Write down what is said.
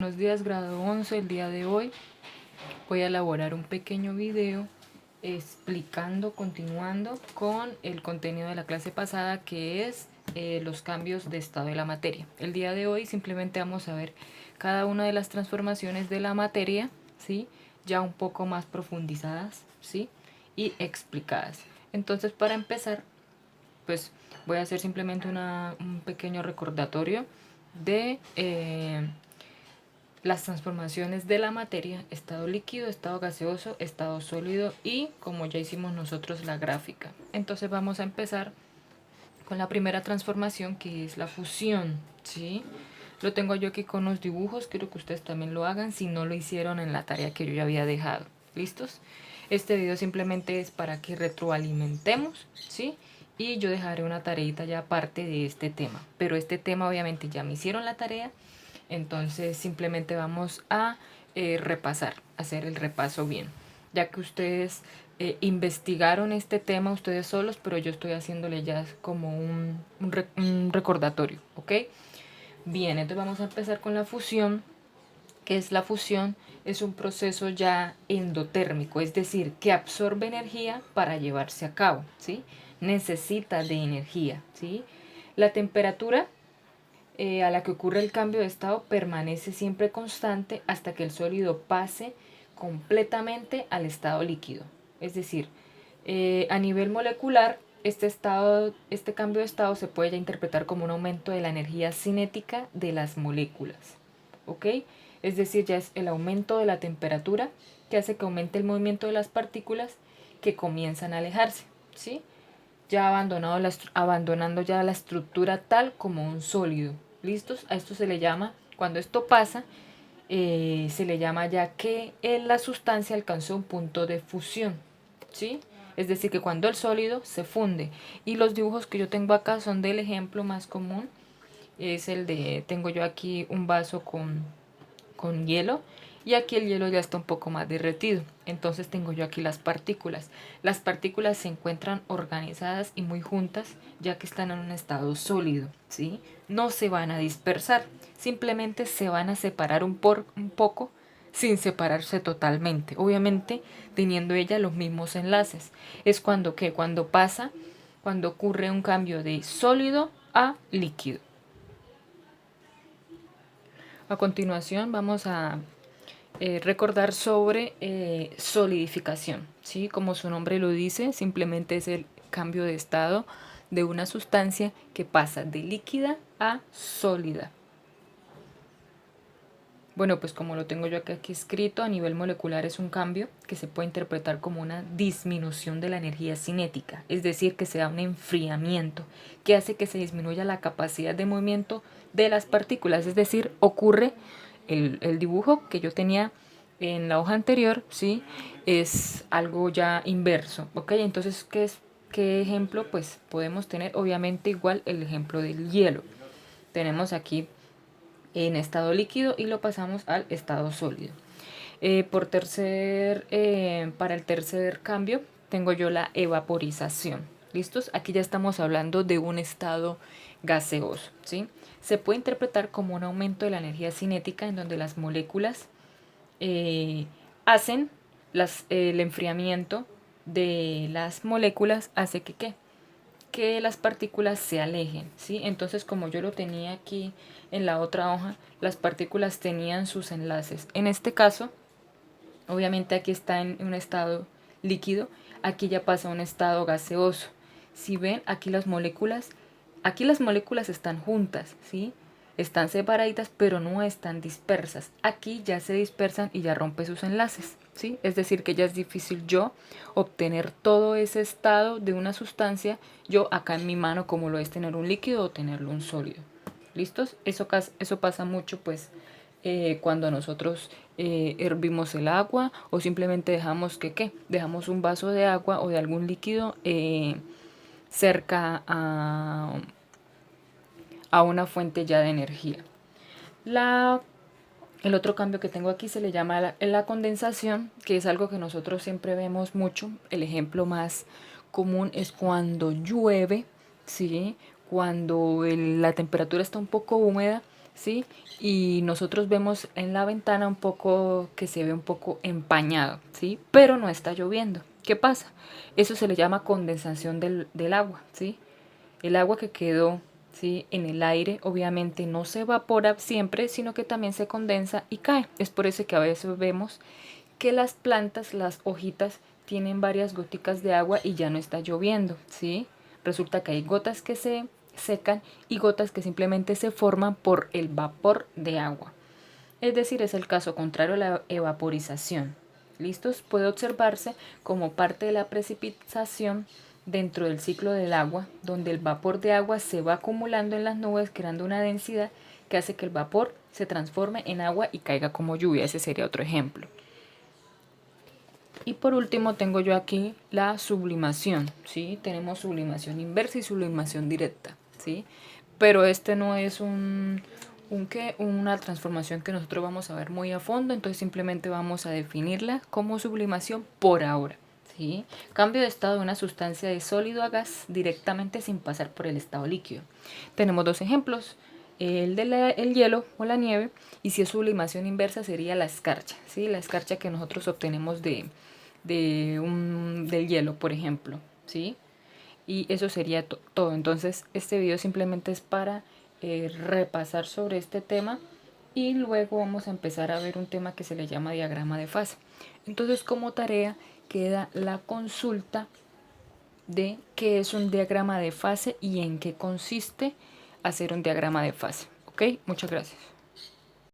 Buenos días, grado 11. El día de hoy voy a elaborar un pequeño video continuando con el contenido de la clase pasada, que es los cambios de estado de la materia. El día de hoy simplemente vamos a ver cada una de las transformaciones de la materia, ¿sí? Ya un poco más profundizadas, ¿sí? Y explicadas. Entonces, para empezar, pues voy a hacer simplemente un pequeño recordatorio de las transformaciones de la materia: estado líquido, estado gaseoso, estado sólido y, como ya hicimos nosotros, la gráfica. Entonces vamos a empezar con la primera transformación, que es la fusión, ¿sí? Lo tengo yo aquí con los dibujos, quiero que ustedes también lo hagan si no lo hicieron en la tarea que yo ya había dejado. ¿Listos? Este video simplemente es para que retroalimentemos, ¿sí? Y yo dejaré una tareita ya aparte de este tema, pero este tema obviamente ya me hicieron la tarea, entonces simplemente vamos a repasar, hacer el repaso bien, ya que ustedes investigaron este tema ustedes solos, pero yo estoy haciéndole ya como un recordatorio, ¿ok? Bien, entonces vamos a empezar con la fusión. ¿Qué es la fusión? Es un proceso ya endotérmico, es decir, que absorbe energía para llevarse a cabo, ¿sí? Necesita de energía, ¿sí? La temperatura a la que ocurre el cambio de estado permanece siempre constante hasta que el sólido pase completamente al estado líquido. Es decir, a nivel molecular, este cambio de estado se puede ya interpretar como un aumento de la energía cinética de las moléculas, ¿ok? Es decir, ya es el aumento de la temperatura que hace que aumente el movimiento de las partículas que comienzan a alejarse, ¿sí? Ya abandonando ya la estructura tal como un sólido. ¿Listos? A esto se le llama, cuando esto pasa, se le llama ya que la sustancia alcanzó un punto de fusión, ¿sí? Es decir, que cuando el sólido se funde. Y los dibujos que yo tengo acá son del ejemplo más común. Es el de, tengo yo aquí un vaso con hielo, y aquí el hielo ya está un poco más derretido. Entonces tengo yo aquí las partículas. Las partículas se encuentran organizadas y muy juntas, ya que están en un estado sólido, ¿sí? No se van a dispersar, simplemente se van a separar un poco, sin separarse totalmente, obviamente teniendo ella los mismos enlaces. Es cuando ocurre un cambio de sólido a líquido. A continuación vamos a recordar sobre solidificación, ¿sí? Como su nombre lo dice, simplemente es el cambio de estado de una sustancia que pasa de líquida a sólida. Bueno, pues como lo tengo yo aquí escrito, a nivel molecular es un cambio que se puede interpretar como una disminución de la energía cinética, es decir, que se da un enfriamiento que hace que se disminuya la capacidad de movimiento de las partículas, es decir, ocurre el dibujo que yo tenía en la hoja anterior, ¿sí? Es algo ya inverso, ¿ok? Entonces, ¿qué ejemplo? Pues podemos tener obviamente igual el ejemplo del hielo. Tenemos aquí en estado líquido y lo pasamos al estado sólido. Para el tercer cambio tengo yo la evaporización. ¿Listos? Aquí ya estamos hablando de un estado gaseoso, ¿sí? Se puede interpretar como un aumento de la energía cinética en donde las moléculas hacen el enfriamiento de las moléculas hace que ¿qué? Que las partículas se alejen, ¿sí? Entonces, como yo lo tenía aquí en la otra hoja, las partículas tenían sus enlaces. En este caso, obviamente aquí está en un estado líquido, aquí ya pasa a un estado gaseoso. Si ven, aquí las moléculas están juntas, ¿sí? Están separaditas, pero no están dispersas. Aquí ya se dispersan y ya rompe sus enlaces, ¿sí? Es decir, que ya es difícil yo obtener todo ese estado de una sustancia, yo acá en mi mano, como lo es tener un líquido o tenerlo un sólido. ¿Listos? Eso pasa mucho, pues, cuando nosotros hervimos el agua, o simplemente dejamos un vaso de agua o de algún líquido cerca a una fuente ya de energía. El otro cambio que tengo aquí se le llama la condensación, que es algo que nosotros siempre vemos mucho. El ejemplo más común es cuando llueve, ¿sí? Cuando la temperatura está un poco húmeda, ¿sí? Y nosotros vemos en la ventana un poco que se ve un poco empañado, ¿sí? Pero no está lloviendo. ¿Qué pasa? Eso se le llama condensación del agua, ¿sí? El agua que quedó, ¿sí?, en el aire obviamente no se evapora siempre, sino que también se condensa y cae. Es por eso que a veces vemos que las plantas, las hojitas, tienen varias goticas de agua y ya no está lloviendo, ¿sí? Resulta que hay gotas que se secan y gotas que simplemente se forman por el vapor de agua. Es decir, es el caso contrario a la evaporización. ¿Listos? Puede observarse como parte de la precipitación dentro del ciclo del agua, donde el vapor de agua se va acumulando en las nubes, creando una densidad que hace que el vapor se transforme en agua y caiga como lluvia. Ese sería otro ejemplo. Y por último tengo yo aquí la sublimación, ¿sí? Tenemos sublimación inversa y sublimación directa, ¿sí? Pero este no es una transformación que nosotros vamos a ver muy a fondo, entonces simplemente vamos a definirla como sublimación por ahora, ¿sí? Cambio de estado de una sustancia de sólido a gas directamente sin pasar por el estado líquido. Tenemos dos ejemplos, el hielo o la nieve, y si es sublimación inversa sería la escarcha, ¿sí? La escarcha que nosotros obtenemos del hielo, por ejemplo, ¿sí? Y eso sería todo. Entonces, este video simplemente es para repasar sobre este tema y luego vamos a empezar a ver un tema que se le llama diagrama de fase. Entonces, como tarea queda la consulta de qué es un diagrama de fase y en qué consiste hacer un diagrama de fase. ¿Ok? Muchas gracias.